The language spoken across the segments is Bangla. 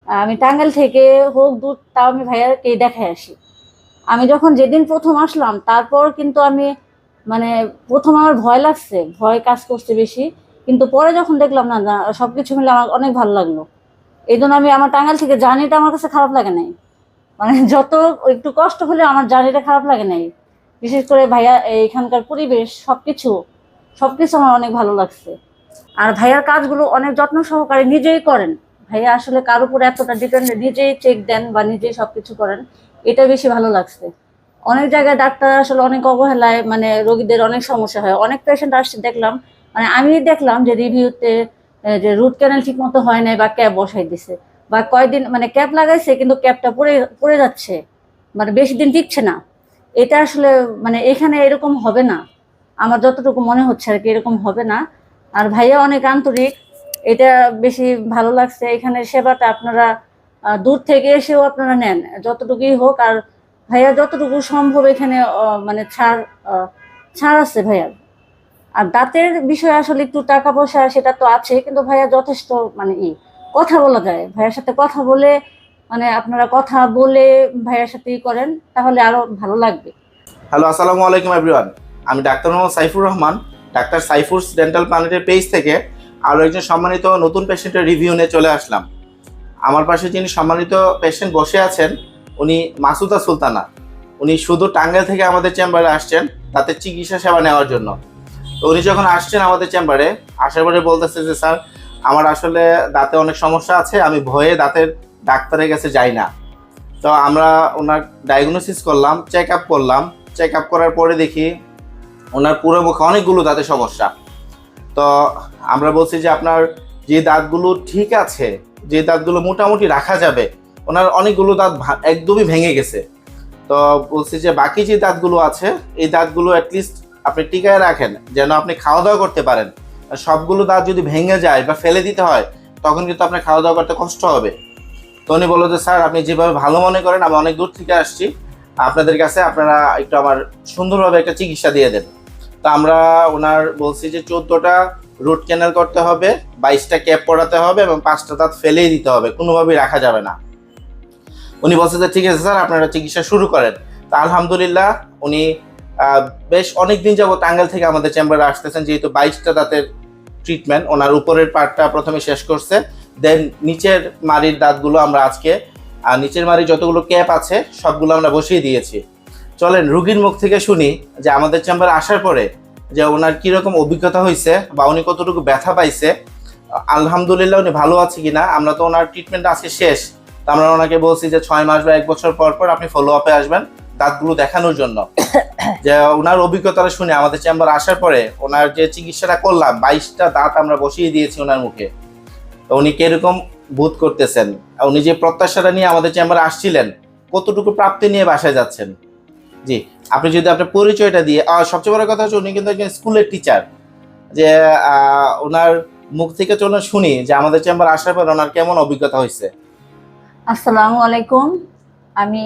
আমি টাঙ্গাইল থেকে হোক দূর তাও আমি ভাইয়াকে দেখে আসি। আমি যখন যেদিন প্রথম আসলাম তারপর কিন্তু আমি মানে প্রথম আমার ভয় লাগছে, ভয় কাজ করছে বেশি। কিন্তু পরে যখন দেখলাম না না, সবকিছু মিলে আমার অনেক ভালো লাগলো। এই জন্য আমি আমার টাঙ্গাইল থেকে জার্নিটা আমার কাছে খারাপ লাগে নাই। মানে যত একটু কষ্ট হলে আমার জার্নিটা খারাপ লাগে নাই। বিশেষ করে ভাইয়া এখানকার পরিবেশ সবকিছু সবকিছু আমার অনেক ভালো লাগছে। আর ভাইয়ার কাজগুলো অনেক যত্ন সহকারে নিজেই করেন। ভাইয়া আসলে কার উপরে এতটা ডিপেন্ড, নিজেই চেক দেন বা নিজেই সবকিছু করেন। এটা বেশি ভালো লাগছে। অনেক জায়গায় ডাক্তার আসলে অনেক অবহেলায়, মানে রোগীদের অনেক সমস্যা হয়, অনেক পেশেন্ট আসছে দেখলাম, মানে আমি দেখলাম যে রিভিউতে যে রুট ক্যানেল ঠিক মতো হয় নাই বা ক্যাপ বসাই দিছে, বা কয়দিন মানে ক্যাপ লাগাইছে কিন্তু ক্যাপটা পড়ে পড়ে যাচ্ছে, মানে বেশি দিন টিকছে না। এটা আসলে মানে এখানে এরকম হবে না, আমার যতটুকু মনে হচ্ছে আর কি, এরকম হবে না। আর ভাইয়া অনেক আন্তরিক, এটা বেশি ভালো লাগছে। এখানে সেবাটা আপনারা দূর থেকে এসেও আপনারা নেন যতটুকুই হোক। আর ভাইয়া যতটুকু সম্ভব এখানে মানে ছাড় ছাড় আছে ভাইয়ার। আর দাঁতের বিষয়ে আসলে একটু টাকা পয়সা সেটা তো আছে, কিন্তু ভাইয়া যথেষ্ট মানে কথা বলা যায় ভাইয়ার সাথে, কথা বলে মানে আপনারা কথা বলে ভাইয়ার সাথে করেন তাহলে আরো ভালো লাগবে। হ্যালো, আসসালামু আলাইকুম এভরিওয়ান। আমি doctor Mohammad Saifur Rahman, doctor সাইফুরস dental প্ল্যানেটের page থেকে আরও একজন সম্মানিত নতুন পেশেন্টের রিভিউ নিয়ে চলে আসলাম। আমার পাশে যিনি সম্মানিত পেশেন্ট বসে আছেন, উনি মাসুদা সুলতানা। উনি শুধু টাঙ্গাইল থেকে আমাদের চেম্বারে আসছেন তাতে চিকিৎসা সেবা নেওয়ার জন্য। তো উনি যখন আসছেন আমাদের চেম্বারে, আসার পরে বলতেছে যে স্যার, আমার আসলে দাঁতে অনেক সমস্যা আছে, আমি ভয়ে দাঁতের ডাক্তারের কাছে যাই না। তো আমরা ওনার ডায়াগনোসিস করলাম, চেক আপ করলাম। চেক আপ করার পরে দেখি ওনার পুরো মুখে অনেকগুলো দাঁতের সমস্যা। তো আমরা বলছি যে আপনার যে দাঁতগুলো ঠিক আছে, যে দাঁতগুলো মোটামুটি রাখা যাবে, ওনার অনেকগুলো দাঁত একদমই ভেঙে গেছে। তো বলছি যে বাকি যে দাঁতগুলো আছে এই দাঁতগুলো অ্যাটলিস্ট আপনি টিকায় রাখেন যেন আপনি খাওয়া দাওয়া করতে পারেন। আর সবগুলো দাঁত যদি ভেঙে যায় বা ফেলে দিতে হয় তখন কিন্তু আপনার খাওয়া দাওয়া করতে কষ্ট হবে। তো উনি বললো যে স্যার, আপনি যেভাবে ভালো মনে করেন, আমি অনেক দূর থেকে আসছি আপনাদের কাছে, আপনারা একটু আমার সুন্দরভাবে একটা চিকিৎসা দিয়ে দেন। তো আমরা ওনার বলছি যে 14টা রুট ক্যানেল করতে হবে, 22টা ক্যাপ পরাতে হবে এবং 5টা দাঁত ফেলেই দিতে হবে, কোনোভাবেই রাখা যাবে না। উনি বলছে যে ঠিক আছে স্যার, আপনারা চিকিৎসা শুরু করেন। তা আলহামদুলিল্লাহ উনি বেশ অনেক দিন যাবত টাঙ্গাইল থেকে আমাদের চেম্বারে আসতেছেন, যেহেতু 22টা দাঁতের ট্রিটমেন্ট। ওনার উপরের পার্টটা প্রথমে শেষ করছে, দেন নিচের মাড়ির দাঁতগুলো আমরা আজকে, আর নিচের মাড়ি যতগুলো ক্যাপ আছে সবগুলো আমরা বসিয়ে দিয়েছি। চলেন রুগীর মুখ থেকে শুনি যে আমাদের চেম্বারে আসার পরে যে ওনার কীরকম অভিজ্ঞতা হয়েছে বা উনি কতটুকু ব্যথা পাইছে। আলহামদুলিল্লাহ উনি ভালো আছে কিনা। আমরা তো ওনার ট্রিটমেন্ট আজকে শেষ, তো আমরা ওনাকে বলছি যে 6 মাস বা 1 বছর পর পর আপনি ফলো আপে আসবেন দাঁতগুলো দেখানোর জন্য। যে ওনার অভিজ্ঞতাটা শুনে আমাদের চেম্বার আসার পরে ওনার যে চিকিৎসাটা করলাম, 22টা দাঁত আমরা বসিয়ে দিয়েছি ওনার মুখে। তো উনি কিরকম বোধ করতেছেন, উনি যে প্রত্যাশাটা নিয়ে আমাদের চেম্বারে আসছিলেন, কতটুকু প্রাপ্তি নিয়ে বাসায় যাচ্ছেন। জি, আপনি যদি আপনার পরিচয়টা দিয়ে, সবচেয়ে বড় কথা হচ্ছে উনি কিন্তু একজন স্কুলের টিচার, যে ওনার মুখ থেকে চলুন শুনি যে আমাদের চেম্বার আসার পর ওনার কেমন অভিজ্ঞতা হয়েছে। আসসালামু আলাইকুম। আমি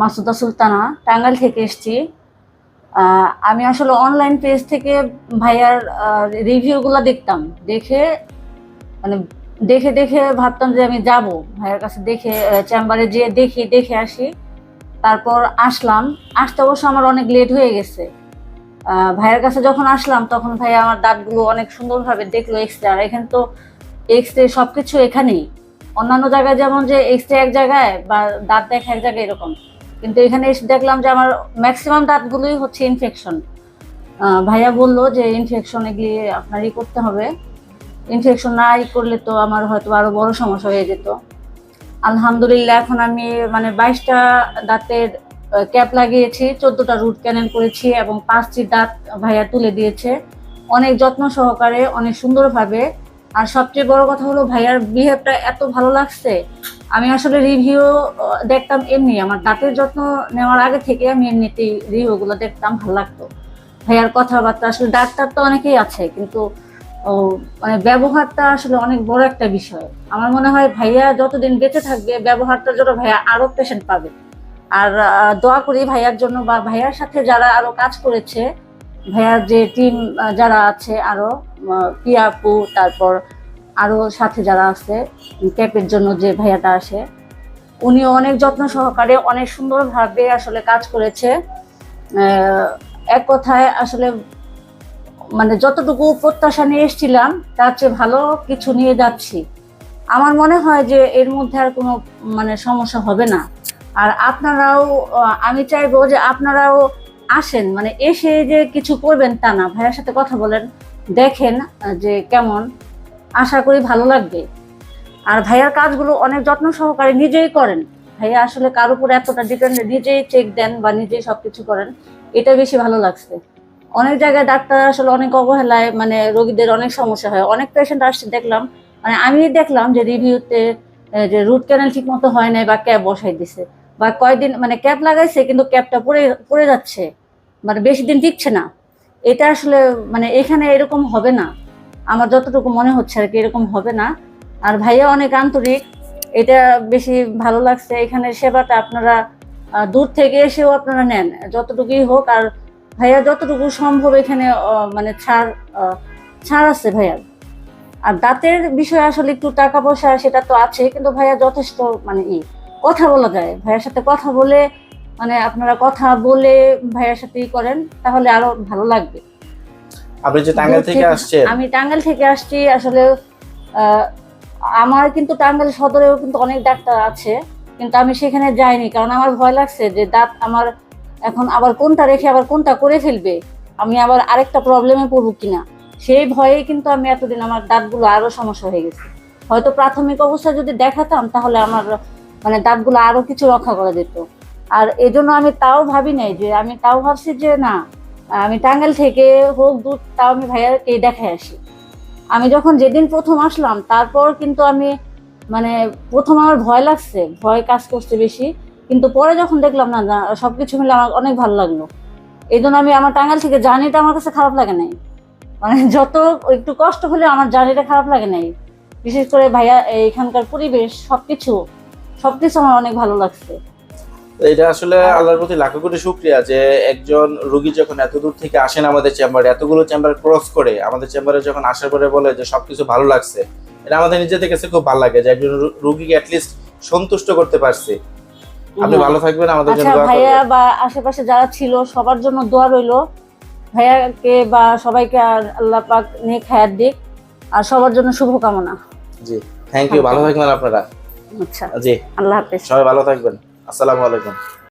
মাসুদা সুলতানা, টাঙ্গাইল থেকে এসেছি। আমি আসলে অনলাইন পেজ থেকে ভাইয়ার রিভিউগুলো দেখতাম, দেখে মানে দেখে দেখে ভাবতাম যে আমি যাব ভাইয়ার কাছে, দেখে চেম্বারে যেয়ে দেখে আসি। তারপর আসলাম। আসতে অবশ্য আমার অনেক লেট হয়ে গেছে। ভাইয়ের কাছে যখন আসলাম তখন ভাইয়া আমার দাঁতগুলো অনেক সুন্দরভাবে দেখলো, এক্সরে। আর এখানে তো এক্সরে সবকিছু এখানেই। অন্যান্য জায়গায় যেমন যে এক্সরে এক জায়গায় বা দাঁত দেখা এক জায়গায় এরকম, কিন্তু এখানে এসে দেখলাম যে আমার ম্যাক্সিমাম দাঁতগুলোই হচ্ছে ইনফেকশন। ভাইয়া বললো যে ইনফেকশন এগুলি আপনারই করতে হবে, ইনফেকশন না করলে তো আমার হয়তো আরো বড় সমস্যা হয়ে যেত। আলহামদুলিল্লাহ এখন আমি মানে 22টা দাঁতের ক্যাপ লাগিয়েছি, 14টা রুট ক্যানেল করেছি এবং 5টি দাঁত ভাইয়া তুলে দিয়েছে অনেক যত্ন সহকারে, অনেক সুন্দরভাবে। আর সবচেয়ে বড় কথা হলো ভাইয়ার বিহেভটা এত ভালো লাগছে। আমি আসলে রিভিউ দেখতাম এমনি, আমার দাঁতের যত্ন নেওয়ার আগে থেকে আমি এমনিতেই রিভিউগুলো দেখতাম, ভালো লাগতো। ভাইয়ার কথাবার্তা, আসলে ডাক্তার তো অনেকেই আছে কিন্তু ও মানে ব্যবহারটা আসলে অনেক বড় একটা বিষয়। আমার মনে হয় ভাইয়া যতদিন বেঁচে থাকবে ব্যবহারটার জন্য ভাইয়া আরো পেশেন্ট পাবে। আর দোয়া করি ভাইয়ার জন্য, বা ভাইয়ার সাথে যারা আরো কাজ করেছে, ভাইয়ার যে টিম যারা আছে আরো, পিয়া আপু, তারপর আরও সাথে যারা আছে, ক্যাপের জন্য যে ভাইয়াটা আসে, উনিও অনেক যত্ন সহকারে অনেক সুন্দরভাবে আসলে কাজ করেছে। এক কথায় আসলে মানে যতটুকু প্রত্যাশা নিয়ে এসেছিলাম তার চেয়ে ভালো কিছু নিয়ে যাচ্ছি। আমার মনে হয় যে এর মধ্যে আর কোনো মানে সমস্যা হবে না। আর আপনারাও আমি চাইবো যে আপনারাও আসেন, মানে এসে যে কিছু করবেন তা না, ভাইয়ার সাথে কথা বলেন, দেখেন যে কেমন, আশা করি ভালো লাগবে। আর ভাইয়ার কাজগুলো অনেক যত্ন সহকারে নিজেই করেন। ভাইয়া আসলে কার উপর এতটা ডিপেন্ড, নিজেই চেক দেন বা নিজেই সবকিছু করেন, এটা বেশি ভালো লাগছে। অনেক জায়গায় ডাক্তার আসলে অনেক অবহেলায় মানে রোগীদের অনেক সমস্যা হয়, অনেক পেশেন্ট আসছে দেখলাম, মানে আমি দেখলাম যে রিভিউতে যে রুট ক্যানেল ঠিক মতো হয় নাই বা ক্যাপ বসাই দিছে, বা কয়েকদিন মানে ক্যাপ লাগাইছে কিন্তু ক্যাপটা পড়ে পড়ে যাচ্ছে, মানে বেশি দিন টিকছে না। এটা আসলে মানে এখানে এরকম হবে না, আমার যতটুকু মনে হচ্ছে আর কি, এরকম হবে না। আর ভাইয়া অনেক আন্তরিক, এটা বেশি ভালো লাগছে। এখানে সেবাটা আপনারা দূর থেকে এসেও আপনারা নেন যতটুকুই হোক। আর ভাইয়া যতটুকু সম্ভব এখানে মানে ছাড় আছে ভাইয়ার। আর দাঁতের বিষয়ে আসলে একটু টাকা পয়সা সেটা তো আছে, কিন্তু ভাইয়া যথেষ্ট মানে কথা বলা যায়, ভাইয়ার সাথে কথা বলে মানে আপনারা কথা বলে ভাইয়ার সাথে করেন তাহলে আরো ভালো লাগবে। আপনি যে টাঙ্গাইল থেকে আসছেন? আমি টাঙ্গাইল থেকে আসছি আসলে। আহ, আমার কিন্তু টাঙ্গাইল সদরেও কিন্তু অনেক ডাক্তার আছে, কিন্তু আমি সেখানে যাইনি, কারণ আমার ভয় লাগছে যে দাঁত আমার এখন আবার কোনটা রেখে আবার কোনটা করে ফেলবে, আমি আবার আরেকটা প্রবলেমে পড়বো কিনা, সেই ভয়ে কিন্তু আমি এতদিন আমার দাঁতগুলো আরো সমস্যা হয়ে গেছে। হয়তো প্রাথমিক অবস্থায় যদি দেখাতাম তাহলে আমার মানে দাঁতগুলো আরো কিছু রক্ষা করা যেত। আর এজন্য আমি তাও ভাবি নাই, যে আমি তাও ভাবছি যে না, আমি টাঙ্গাইল থেকে হোক দূর, তাও আমি ভাইয়াকে দেখে আসি। আমি যখন যেদিন প্রথম আসলাম তারপর কিন্তু আমি মানে প্রথম আমার ভয় লাগছে, ভয় কাজ করছে বেশি, কিন্তু পরে যখন দেখলাম না না সবকিছু মিলে আমার অনেক ভালো লাগলো। এই জন্য আমি আমার টাঙ্গাইল থেকে জার্নিটা আমার কাছে খারাপ লাগে নাই, মানে যত একটু কষ্ট হলে আমার জার্নিটা খারাপ লাগে নাই। বিশেষ করে ভাইয়া এখানকার পরিবেশ সবকিছু সবকিছু আমার অনেক ভালো লাগছে। তো এটা আসলে আল্লাহর প্রতি লাখো কোটি শুকরিয়া যে একজন রোগী যখন এত দূর থেকে আসেন আমাদের চেম্বারে, এতগুলো চেম্বার ক্রস করে আমাদের চেম্বারে যখন আসার পরে বলে যে সবকিছু ভালো লাগছে, এটা আমাদের নিজেদের কাছে খুব ভালো লাগে যে একজন রোগীকে অ্যাটলিস্ট সন্তুষ্ট করতে পারছি। আপনি ভালো থাকবেন, আমাদের জন্য আচ্ছা দোয়া ভাইয়া করবেন। বা আশেপাশে যারা ছিল সবার জন্য দোয়া রইলো, ভাইয়াকে বা সবাইকে আর আল্লাহ পাক নেক হায়াত দিক, আর সবার জন্য শুভকামনা। জি, থ্যাংক ইউ, ভালো থাকবেন আপনারা। আচ্ছা, জি, আল্লাহ হাফেজ। সবাই ভালো থাকবেন। আসসালামু আলাইকুম।